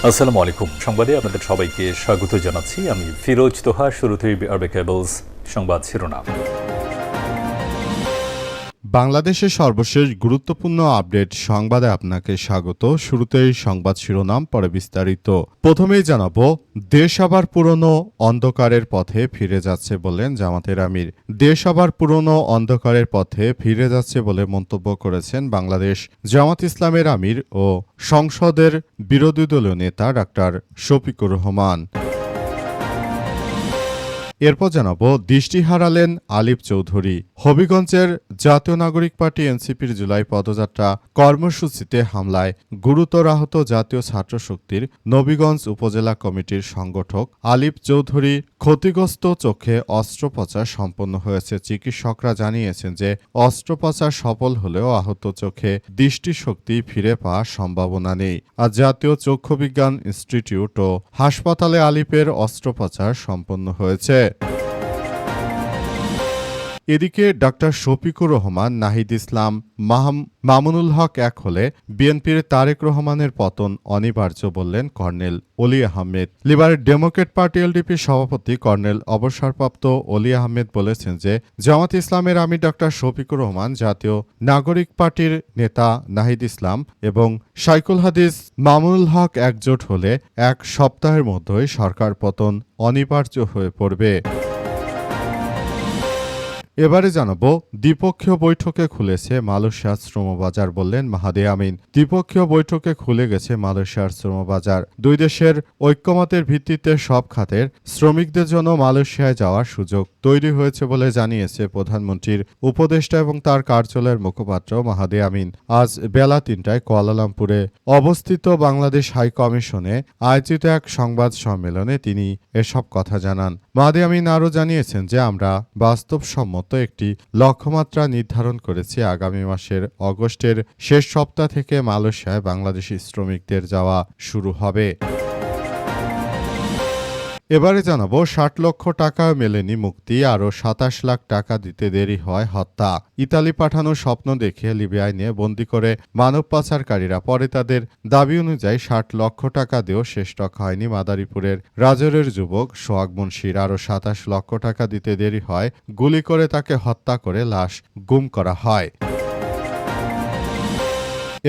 আসসালামু আলাইকুম। সংবাদে আপনাদের সবাইকে স্বাগত জানাচ্ছি। আমি ফিরোজ তোহা। শুরুতেই আরবে কেবলস সংবাদ শিরোনাম। বাংলাদেশের সর্বশেষ গুরুত্বপূর্ণ আপডেট সংবাদে আপনাকে স্বাগত। শুরুতেই সংবাদ শিরোনাম, পরে বিস্তারিত। প্রথমেই জানাবো, দেশ আবার পুরনো অন্ধকারের পথে ফিরে যাচ্ছে বললেন জামাতের আমির। দেশ আবার পুরনো অন্ধকারের পথে ফিরে যাচ্ছে বলে মন্তব্য করেছেন বাংলাদেশ জামাত ইসলামের আমির ও সংসদের বিরোধী দলীয় নেতা ডাক্তার শফিকুর রহমান। এরপর জানাবো, দৃষ্টি হারালেন আলিফ চৌধুরী। হবিগঞ্জের জাতীয় নাগরিক পার্টি এনসিপির জুলাই পদযাত্রা কর্মসূচিতে হামলায় গুরুতর আহত জাতীয় ছাত্র শক্তির নবীগঞ্জ উপজেলা কমিটির সংগঠক আলিফ চৌধুরী ক্ষতিগ্রস্ত চোখে অস্ত্রোপচার সম্পন্ন হয়েছে। চিকিৎসকরা জানিয়েছেন যে অস্ত্রোপচার সফল হলেও আহত চোখে দৃষ্টিশক্তি ফিরে পাওয়ার সম্ভাবনা নেই। আর জাতীয় চক্ষু বিজ্ঞান ইনস্টিটিউট ও হাসপাতালে আলিফের অস্ত্রোপচার সম্পন্ন হয়েছে। এদিকে ডাক্তার শফিকুর রহমান, নাহিদ ইসলাম, মামুনুল হক এক হলে বিএনপির তারেক রহমানের পতন অনিবার্য বললেন কর্নেল অলি আহমেদ। লিবারেল ডেমোক্রেট পার্টি এলডিপির সভাপতি কর্নেল অবসরপ্রাপ্ত অলি আহমেদ বলেছেন যে জামাত ইসলামের আমির ডাক্তার শফিকুর রহমান, জাতীয় নাগরিক পার্টির নেতা নাহিদ ইসলাম এবং শাইখুল হাদিস মামুনুল হক একজোট হলে এক সপ্তাহের মধ্যেই সরকার পতন অনিবার্য হয়ে পড়বে। এবারে জানাবো, দ্বিপক্ষীয় বৈঠকে খুলেছে মালয়েশিয়ার শ্রমবাজার বললেন মাহাদি আমিন। দ্বিপক্ষীয় বৈঠকে খুলে গেছে মালয়েশিয়ার শ্রমবাজার। দুই দেশের ঐক্যমতের ভিত্তিতে সব খাতের শ্রমিকদের জন্য মালয়েশিয়ায় যাওয়ার সুযোগ তৈরি হয়েছে বলে জানিয়েছে প্রধানমন্ত্রীর উপদেষ্টা এবং তার কার্যালয়ের মুখপাত্র মাহাদি আমিন। আজ বেলা ৩টায় কুয়ালালামপুরে অবস্থিত বাংলাদেশ হাই কমিশনে আয়োজিত এক সংবাদ সম্মেলনে তিনি এসব কথা জানান। মাহাদি আমিন আরও জানিয়েছেন যে আমরা বাস্তবসম্মত একটি লক্ষ্যমাত্রা নির্ধারণ করেছি। আগামী মাসের অগস্টের শেষ সপ্তাহ থেকে মালয়েশিয়ায় বাংলাদেশি শ্রমিকদের যাওয়া শুরু হবে। এবারে জানাবো, ৬০ লক্ষ টাকা মেলেনি মুক্তি, আরও ২৭ লাখ টাকা দিতে দেরি হয় হত্যা। ইতালি পাঠানোর স্বপ্ন দেখে লিবিয়ায় নিয়ে বন্দী করে মানব পাচারকারীরা পরে তাদের দাবি অনুযায়ী ৬০ লক্ষ টাকা দিয়েও শেষ রক্ষা হয়নি মাদারীপুরের রাজরের যুবক সোহাগ মুন্সির। আরও ২৭ লক্ষ টাকা দিতে দেরি হয়, গুলি করে তাকে হত্যা করে লাশ গুম করা হয়।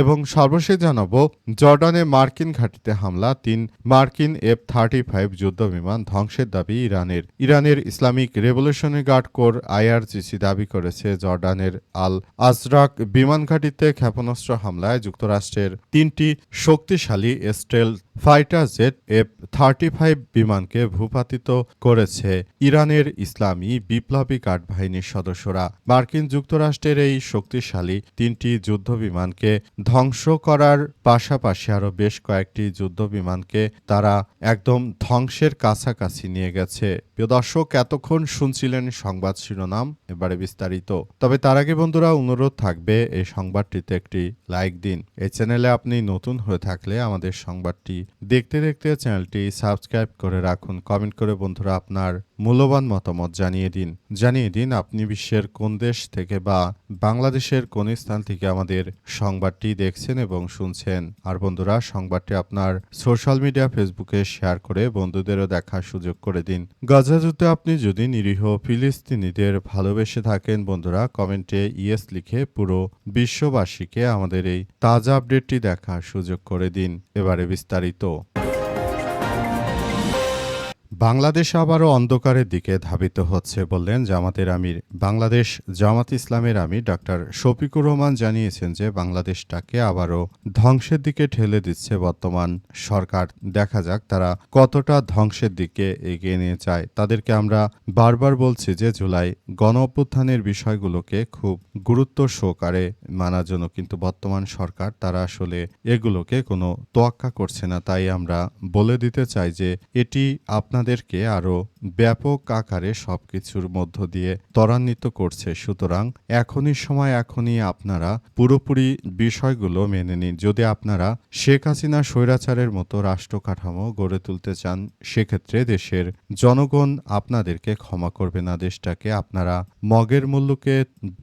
এবং সর্বশেষ জানাবো, জর্ডানে মার্কিন ঘাঁটিতে হামলা, ৩ মার্কিন F-35 যুদ্ধবিমান ধ্বংসের দাবি ইরানের। ইরানের Islamic revolutionary guard corps IRGC দাবি করেছে জর্ডানের আল আজরাক বিমান ঘাঁটিতে ক্ষেপণাস্ত্র হামলায় যুক্তরাষ্ট্রের ৩টি শক্তিশালী স্টেলথ ফাইটার জেট F-35 বিমানকে ভূপাতিত করেছে ইরানের ইসলামী বিপ্লবী গার্ড বাহিনীর সদস্যরা। মার্কিন যুক্তরাষ্ট্রের এই শক্তিশালী ৩টি যুদ্ধবিমানকে ধ্বংস করার পাশাপাশি আরও বেশ কয়েকটি যুদ্ধবিমানকে তারা একদম ধ্বংসের কাছাকাছি নিয়ে গেছে। প্রিয় দর্শক, এতক্ষণ শুনছিলেন সংবাদ শিরোনাম, এবারে বিস্তারিত। তবে তার আগে বন্ধুরা, অনুরোধ থাকবে এই সংবাদটিতে একটি লাইক দিন। এই চ্যানেলে আপনি নতুন হয়ে থাকলে আমাদের সংবাদটি দেখতে দেখতে চ্যানেলটি সাবস্ক্রাইব করে রাখুন। কমেন্ট করে বন্ধুরা আপনার মূল্যবান মতামত জানিয়ে দিন আপনি বিশ্বের কোন দেশ থেকে বা বাংলাদেশের কোন স্থান থেকে আমাদের সংবাদটি দেখছেন এবং শুনছেন। আর বন্ধুরা, সংবাদটি আপনার সোশ্যাল মিডিয়া ফেসবুকে শেয়ার করে বন্ধুদেরও দেখার সুযোগ করে দিন। গাজা যুদ্ধে আপনি যদি নিরীহ ফিলিস্তিনিদের ভালোবেসে থাকেন বন্ধুরা, কমেন্টে ইয়েস লিখে পুরো বিশ্ববাসীকে আমাদের এই তাজা আপডেটটি দেখার সুযোগ করে দিন। এবারে বিস্তারিত। বাংলাদেশ আবারও অন্ধকারের দিকে ধাবিত হচ্ছে বললেন জামাতের আমির। বাংলাদেশ জামাত ইসলামের আমির ডাক্তার শফিকুর রহমান জানিয়েছেন যে বাংলাদেশটাকে আবারও ধ্বংসের দিকে ঠেলে দিচ্ছে বর্তমান সরকার। দেখা যাক তারা কতটা ধ্বংসের দিকে এগিয়ে নিয়ে যায়। তাদেরকে আমরা বারবার বলছি যে জুলাই গণ অভ্যুত্থানের বিষয়গুলোকে খুব গুরুত্ব সহকারে মানার জন্য, কিন্তু বর্তমান সরকার তারা আসলে এগুলোকে কোনো তোয়াক্কা করছে না। তাই আমরা বলে দিতে চাই যে এটি আপনাদের আমাদেরকে আরও ব্যাপক আকারে সবকিছুর মধ্য দিয়ে ত্বরান্বিত করছে। সুতরাং এখনই সময়, এখনই আপনারা পুরোপুরি বিষয়গুলো মেনে নিন। যদি আপনারা শেখ হাসিনা স্বৈরাচারের মতো রাষ্ট্র কাঠামো গড়ে তুলতে চান, সেক্ষেত্রে দেশের জনগণ আপনাদেরকে ক্ষমা করবে না। দেশটাকে আপনারা মগের মূল্যকে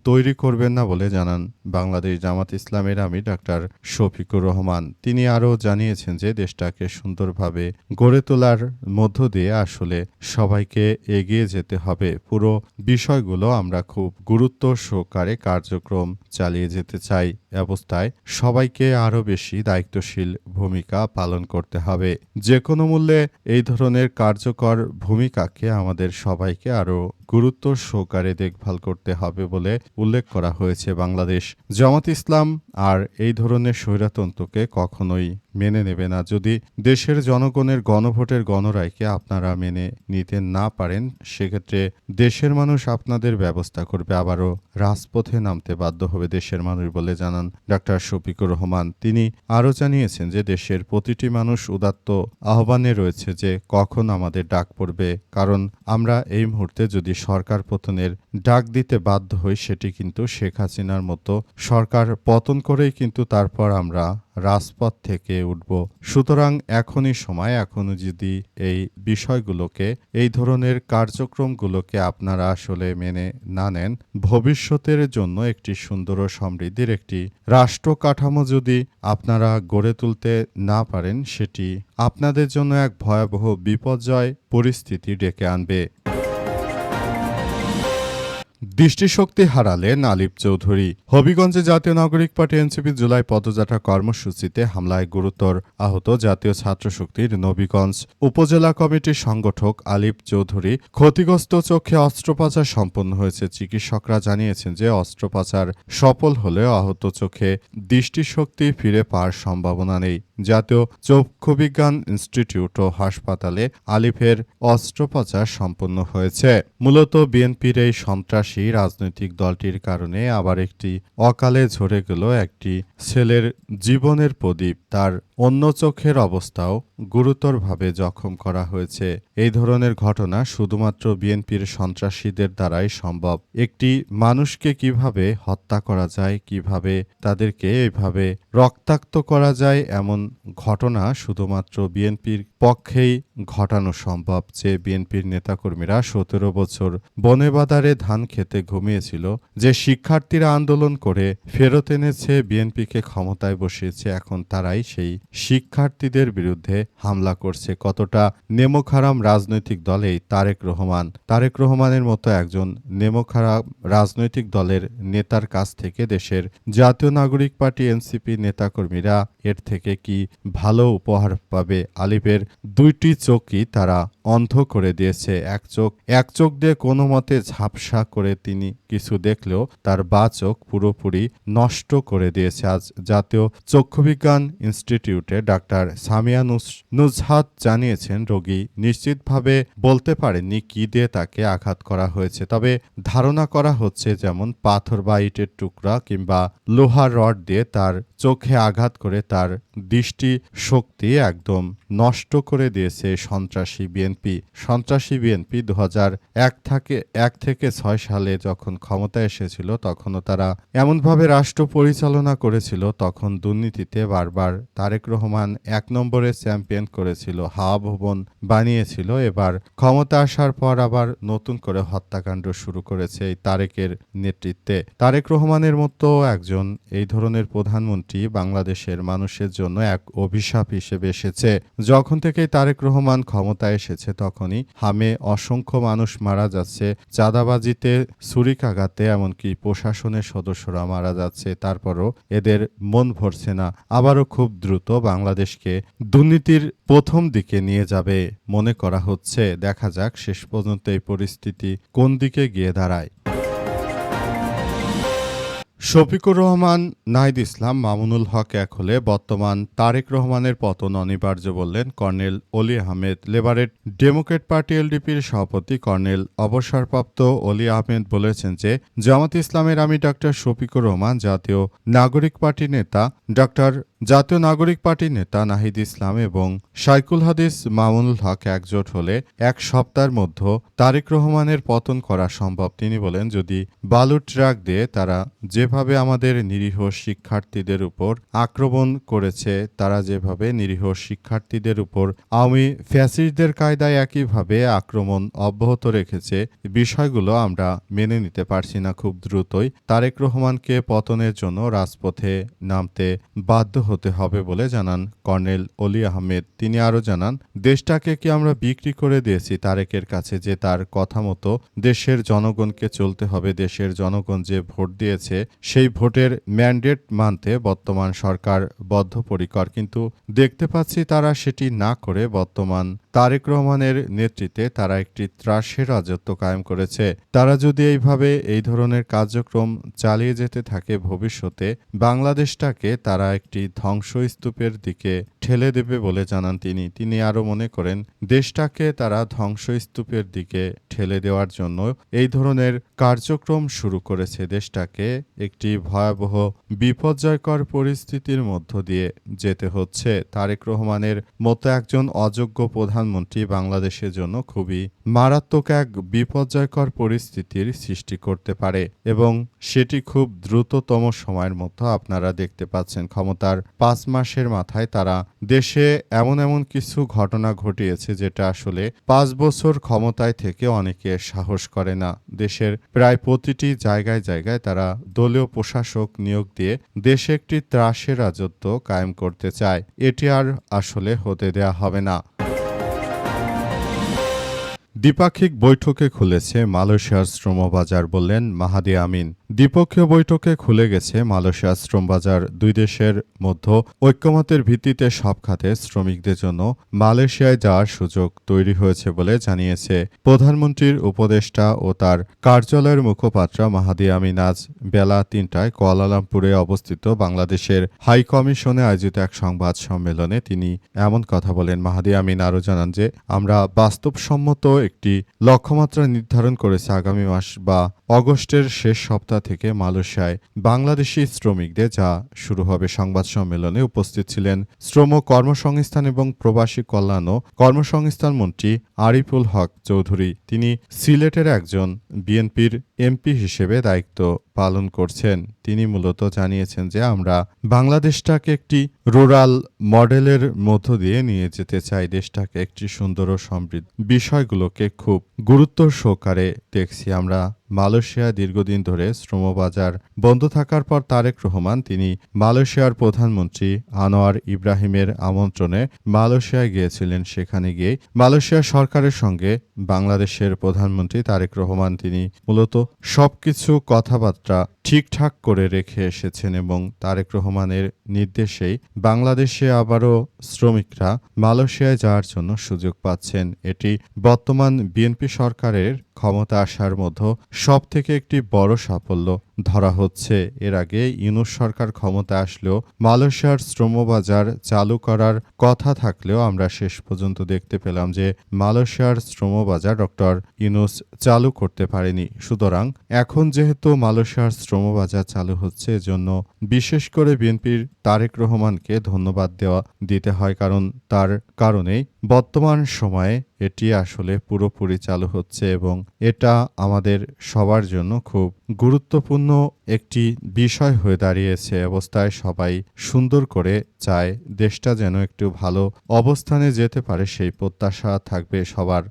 তৈরি করবেন না বলে জানান বাংলাদেশ জামাত ইসলামের আমির ডাক্তার শফিকুর রহমান। তিনি আরও জানিয়েছেন যে দেশটাকে সুন্দরভাবে গড়ে তোলার মধ্য দিয়ে আসলে সবাইকে এগিয়ে যেতে হবে। পুরো বিষয়গুলো আমরা খুব গুরুত্ব সহকারে কার্যক্রম চালিয়ে যেতে চাই। অবস্থায় সবাইকে আরও বেশি দায়িত্বশীল ভূমিকা পালন করতে হবে। যে কোনো মূল্যে এই ধরনের কার্যকর ভূমিকাকে আমাদের সবাইকে আরও গুরুত্ব সহকারে দেখভাল করতে হবে বলে উল্লেখ করা হয়েছে। বাংলাদেশ জামাত ইসলাম আর এই ধরনের স্বৈরতন্ত্রকে কখনোই মেনে নেবে না। যদি দেশের জনগণের গণভোটের গণরায়কে আপনারা মেনে নিতে না পারেন, সেক্ষেত্রে দেশের মানুষ আপনাদের ব্যবস্থা করবে, আবারও রাজপথে নামতে বাধ্য হবে দেশের মানুষ বলে জানান ডাক্তার শফিকুর রহমান। তিনি আরও জানিয়েছেন যে দেশের প্রতিটি মানুষ উদাত্ত আহ্বানে রয়েছে যে কখন আমাদের ডাক পড়বে, কারণ আমরা এই মুহূর্তে যদি সরকার পতনের ডাক দিতে বাধ্য হই, সেটি কিন্তু শেখ হাসিনার মতো সরকার পতন করেই কিন্তু তারপর আমরা রাজপথ থেকে উঠব। সুতরাং এখনই সময়, এখনও যদি এই বিষয়গুলোকে, এই ধরনের কার্যক্রমগুলোকে আপনারা আসলে মেনে না নেন, ভবিষ্যতের জন্য একটি সুন্দর ও সমৃদ্ধির একটি রাষ্ট্র কাঠামো যদি আপনারা গড়ে তুলতে না পারেন, সেটি আপনাদের জন্য এক ভয়াবহ বিপর্যয় পরিস্থিতি ডেকে আনবে। দৃষ্টিশক্তি হারালেন আলিফ চৌধুরী। হবিগঞ্জে জাতীয় নাগরিক পার্টি এনসিপি জুলাই পদযাত্রা কর্মসূচিতে হামলায় গুরুতর আহত জাতীয় ছাত্রশক্তির নবীগঞ্জ উপজেলা কমিটির সংগঠক আলিফ চৌধুরী। ক্ষতিগ্রস্ত চোখে অস্ত্রোপচার সম্পন্ন হয়েছে। চিকিৎসকরা জানিয়েছেন যে অস্ত্রোপচার সফল হলেও আহত চোখে দৃষ্টিশক্তি ফিরে পাওয়ার সম্ভাবনা নেই। জাতীয় চক্ষুবিজ্ঞান ইনস্টিটিউট ও হাসপাতালে আলিফের অস্ত্রোপচার সম্পন্ন হয়েছে। মূলত বিএনপির এই সন্ত্রাসী রাজনৈতিক দলটির কারণে আবার একটি অকালে ঝরে গেল একটি ছেলের জীবনের প্রদীপ। তার অন্য চোখের অবস্থাও গুরুতরভাবে জখম করা হয়েছে। এই ধরনের ঘটনা শুধুমাত্র বিএনপির সন্ত্রাসীদের দ্বারাই সম্ভব। একটি মানুষকে কিভাবে হত্যা করা যায়, কিভাবে তাদেরকে এইভাবে রক্তাক্ত করা যায়, এমন ঘটনা শুধুমাত্র বিএনপির পক্ষেই ঘটানো সম্ভব। যে বিএনপির নেতাকর্মীরা 17 বছর বনে বাদারে ধান খেতে ঘুমিয়েছিল, যে শিক্ষার্থীরা আন্দোলন করে ফেরত এনেছে, বিএনপিকে ক্ষমতায় বসিয়েছে, এখন তারাই সেই শিক্ষার্থীদের বিরুদ্ধে হামলা করছে। কতটা নেমোখারাম রাজনৈতিক দল এই তারেক রহমান। তারেক রহমানের মতো একজন নেমোখারাম রাজনৈতিক দলের নেতার কাছ থেকে দেশের জাতীয় নাগরিক পার্টি এনসিপি নেতাকর্মীরা এর থেকে কি ভালো উপহার পাবে? আলিফের দুইটি চোখই তারা অন্ধ করে দিয়েছে। এক চোখ দিয়ে কোনো মতে ঝাপসা করে তিনি কিছু দেখলেও তার বাঁ চোখ পুরোপুরি নষ্ট করে দিয়েছে। আজ জাতীয় চক্ষুবিজ্ঞান ইনস্টিটিউটে ডাক্তার সামিয়া নুজহাত জানিয়েছেন, রোগী নিশ্চিতভাবে বলতে পারেননি কি দিয়ে তাকে আঘাত করা হয়েছে, তবে ধারণা করা হচ্ছে যেমন পাথর বা ইটের টুকরা কিংবা লোহার রড দিয়ে তার চোখে আঘাত করে তার দৃষ্টি শক্তি একদম নষ্ট করে দিয়েছে সন্ত্রাসী বিএনপি। সন্ত্রাসী বিএনপি 2001 থেকে 6 সালে যখন ক্ষমতায় এসেছিল, তখনও তারা এমনভাবে রাষ্ট্র পরিচালনা করেছিল, তখন দুর্নীতিতে বারবার তারেক রহমান 1 নম্বরে চ্যাম্পিয়ন করেছিল, হাওয়া ভবন বানিয়েছিল। এবার ক্ষমতা আসার পর আবার নতুন করে হত্যাকাণ্ড শুরু করেছে এই তারেকের নেতৃত্বে। তারেক রহমানের মতো একজন এই ধরনের প্রধানমন্ত্রী বাংলাদেশের মানুষের জন্য এক অভিশাপ হিসেবে এসেছে। যখন থেকেই তারেক রহমান ক্ষমতায় এসেছে, তখনই হামে অসংখ্য মানুষ মারা যাচ্ছে, চাঁদাবাজিতে, ছুরিকাঘাতে, এমনকি প্রশাসনের সদস্যরা মারা যাচ্ছে। তারপরও এদের মন ভরছে না। আবারও খুব দ্রুত বাংলাদেশকে দুর্নীতির প্রথম দিকে নিয়ে যাবে মনে করা হচ্ছে। দেখা যাক শেষ পর্যন্ত এই পরিস্থিতি কোন দিকে গিয়ে দাঁড়ায়। শফিকুর রহমান, নাহিদ ইসলাম, মামুনুল হক এক হলে বর্তমান তারেক রহমানের পতন অনিবার্য বললেন কর্নেল অলি আহমেদ। লেবারেট ডেমোক্রেট পার্টি এলডিপির সভাপতি কর্নেল অবসরপ্রাপ্ত অলি আহমেদ বলেছেন যে জামাত ইসলামের আমির ডক্টর শফিকুর রহমান, জাতীয় নাগরিক পার্টির নেতা নাহিদ ইসলাম এবং শাইখুল হাদিস মামুনুল হক একজোট হলে এক সপ্তাহের মধ্যে তারেক রহমানের পতন করা সম্ভব। তিনি বলেন, যদি বালুর ট্রাক দিয়ে তারা যেভাবে আমাদের নিরীহ শিক্ষার্থীদের উপর আক্রমণ করেছে, তারা যেভাবে নিরীহ শিক্ষার্থীদের উপর আওয়ামী ফ্যাসিস্টদের কায়দায় একইভাবে আক্রমণ অব্যাহত রেখেছে, বিষয়গুলো আমরা মেনে নিতে পারছি না। খুব দ্রুতই তারেক রহমানকে পতনের জন্য রাজপথে নামতে বাধ্য হতে হবে বলে জানান কর্নেল অলি আহমেদ। তিনি আরও জানান, দেশটাকে কি আমরা বিক্রি করে দিয়েছি তারেকের কাছে, যে তার কথা মতো দেশের জনগণকে চলতে হবে। দেশের জনগণ যে ভোট দিয়েছে সেই ভোটের ম্যান্ডেট মানতে বর্তমান সরকার বদ্ধপরিকর, কিন্তু দেখতে পাচ্ছি তারা সেটি না করে বর্তমান তারেক রহমানের নেতৃত্বে তারা একটি ত্রাসের রাজত্ব কায়েম করেছে। তারা যদি এইভাবে এই ধরনের কার্যক্রম চালিয়ে যেতে থাকে, ভবিষ্যতে বাংলাদেশটাকে তারা একটি ধ্বংসস্তূপের দিকে ঠেলে দেবে বলে জানান তিনি আরও মনে করেন, দেশটাকে তারা ধ্বংসস্তূপের দিকে ঠেলে দেওয়ার জন্য এই ধরনের কার্যক্রম শুরু করেছে। দেশটাকে একটি ভয়াবহ বিপর্যয়কর পরিস্থিতির মধ্য দিয়ে যেতে হচ্ছে। তারেক রহমানের মতো একজন অযোগ্য প্রধানমন্ত্রী বাংলাদেশের জন্য খুবই মারাত্মক এক বিপর্যয়কর পরিস্থিতির সৃষ্টি করতে পারে এবং সেটি খুব দ্রুততম সময়ের মধ্যে আপনারা দেখতে পাচ্ছেন। ক্ষমতার 5 মাসের মাথায় তারা দেশে এমন কিছু ঘটনা ঘটিয়েছে যেটা আসলে 5 বছর ক্ষমতায় থেকে অনেকে সাহস করে না। দেশের প্রায় প্রতিটি জায়গায় তারা দলীয় প্রশাসক নিয়োগ দিয়ে দেশে একটি ত্রাসের রাজত্ব কায়েম করতে চায়। এটি আর আসলে হতে দেয়া হবে না। দ্বিপাক্ষিক বৈঠকে খুলেছে মালয়েশিয়ার শ্রমবাজার, বললেন মাহাদি আমিন। দ্বিপক্ষীয় বৈঠকে খুলে গেছে মালয়েশিয়ার শ্রমবাজার। দুই দেশের মধ্যে ঐক্যমতের ভিত্তিতে সব খাতে শ্রমিকদের জন্য মালয়েশিয়ায় যাওয়ার সুযোগ তৈরি হয়েছে বলে জানিয়েছে প্রধানমন্ত্রীর উপদেষ্টা ও তার কার্যালয়ের মুখপাত্র মাহাদি আমিন। আজ বেলা 3টায় কুয়ালালামপুরে অবস্থিত বাংলাদেশের হাই কমিশনে আয়োজিত এক সংবাদ সম্মেলনে তিনি এমন কথা বলেন। মাহাদি আমিন আরও জানান যে আমরা বাস্তবসম্মত একটি লক্ষ্যমাত্রা নির্ধারণ করেছে। আগামী মাস বা অগস্টের শেষ সপ্তাহ থেকে মালয়েশিয়ায় বাংলাদেশি শ্রমিকদের যা শুরু হবে। সংবাদ সম্মেলনে উপস্থিত ছিলেন শ্রম, কর্মসংস্থান এবং প্রবাসী কল্যাণ ও কর্মসংস্থান মন্ত্রী আরিফুল হক চৌধুরী। তিনি সিলেটের একজন বিএনপির এমপি হিসেবে দায়িত্ব পালন করছেন। তিনি মূলত জানিয়েছেন যে আমরা বাংলাদেশটাকে একটি রুরাল মডেলের মধ্য দিয়ে নিয়ে যেতে চাই। দেশটাকে একটি সুন্দর ও সমৃদ্ধ বিষয়গুলোকে খুব গুরুত্ব সহকারে দেখছি আমরা। মালয়েশিয়া দীর্ঘদিন ধরে শ্রমবাজার বন্ধ থাকার পর তারেক রহমান তিনি মালয়েশিয়ার প্রধানমন্ত্রী আনোয়ার ইব্রাহিমের আমন্ত্রণে মালয়েশিয়ায় গিয়েছিলেন। সেখানে গিয়ে মালয়েশিয়া সরকারের সঙ্গে বাংলাদেশের প্রধানমন্ত্রী তারেক রহমান তিনি মূলত সবকিছু কথাবার্তা ঠিকঠাক করে রেখে এসেছেন এবং তারেক রহমানের নির্দেশেই বাংলাদেশে আবারও শ্রমিকরা মালয়েশিয়ায় যাওয়ার জন্য সুযোগ পাচ্ছেন। এটি বর্তমান বিএনপি সরকারের ক্ষমতা আসার মধ্যে সবথেকে একটি বড় সাফল্য ধরা হচ্ছে। এর আগে ইউনূস সরকার ক্ষমতা আসলেও মালয়েশিয়ার শ্রমবাজার চালু করার কথা থাকলেও আমরা শেষ পর্যন্ত দেখতে পেলাম যে মালয়েশিয়ার শ্রমবাজার ডক্টর ইউনূস চালু করতে পারেনি। সুতরাং এখন যেহেতু মালয়েশিয়ার শ্রমবাজার চালু হচ্ছে, এজন্য বিশেষ করে বিএনপির তারেক রহমানকে ধন্যবাদ দিতে হয়, কারণ তার কারণেই বর্তমান সময়ে এটি আসলে পুরোপুরি চালু হচ্ছে এবং এটা আমাদের সবার জন্য খুব গুরুত্বপূর্ণ একটি বিষয় হয়ে দাঁড়িয়েছে। অবস্থায় সবাই সুন্দর করে চায় দেশটা যেন একটু ভালো অবস্থানে যেতে পারে, সেই প্রত্যাশা থাকবে সবার।